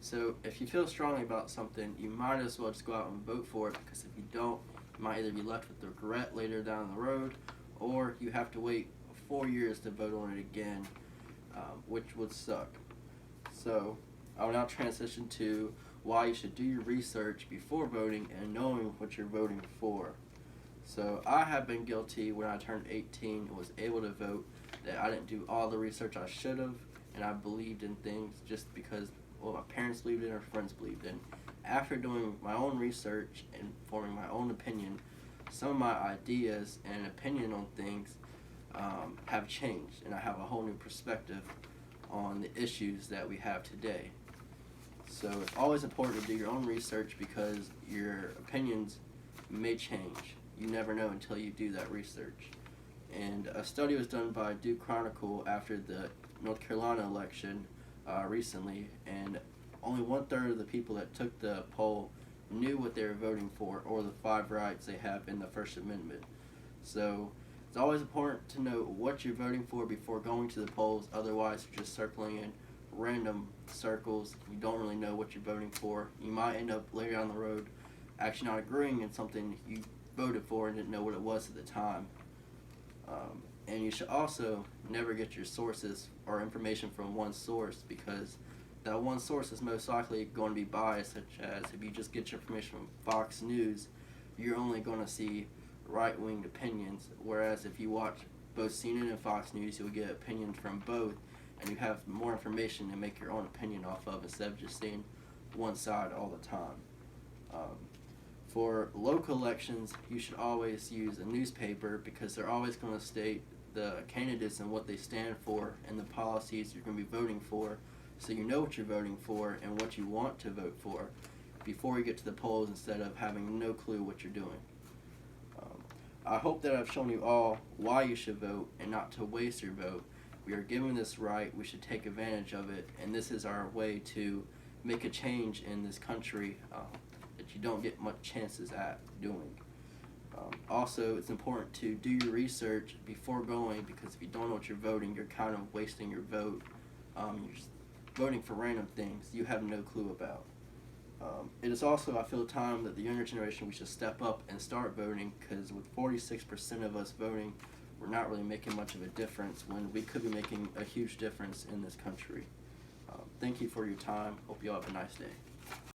So if you feel strongly about something, you might as well just go out and vote for it, because if you don't, you might either be left with regret later down the road, or you have to wait 4 years to vote on it again, which would suck. So I will now transition to why you should do your research before voting and knowing what you're voting for. So I have been guilty when I turned 18 and was able to vote that I didn't do all the research I should have, and I believed in things just because, well, my parents believed in or friends believed in. After doing my own research and forming my own opinion, some of my ideas and opinion on things have changed, and I have a whole new perspective on the issues that we have today. So it's always important to do your own research, because your opinions may change. You never know until you do that research. And a study was done by Duke Chronicle after the North Carolina election recently, and only 1/3 of the people that took the poll knew what they were voting for or the 5 rights they have in the First Amendment. So it's always important to know what you're voting for before going to the polls. Otherwise, you're just circling in random circles. You don't really know what you're voting for. You might end up later down the road actually not agreeing in something you voted for and didn't know what it was at the time. And you should also never get your sources or information from one source, because that one source is most likely going to be biased, such as if you just get your information from Fox News, you're only going to see right-wing opinions, whereas if you watch both CNN and Fox News, you'll get opinions from both, and you have more information to make your own opinion off of, instead of just seeing one side all the time. For local elections, you should always use a newspaper, because they're always going to state the candidates and what they stand for and the policies you're going to be voting for, so you know what you're voting for and what you want to vote for before you get to the polls, instead of having no clue what you're doing. I hope that I've shown you all why you should vote and not to waste your vote. We are given this right, we should take advantage of it, and this is our way to make a change in this country that you don't get much chances at doing. Also, it's important to do your research before going, because if you don't know what you're voting, you're kind of wasting your vote. You're just voting for random things you have no clue about. It is also, I feel, time that the younger generation, we should step up and start voting, because with 46% of us voting, we're not really making much of a difference when we could be making a huge difference in this country. Thank you for your time. Hope you all have a nice day.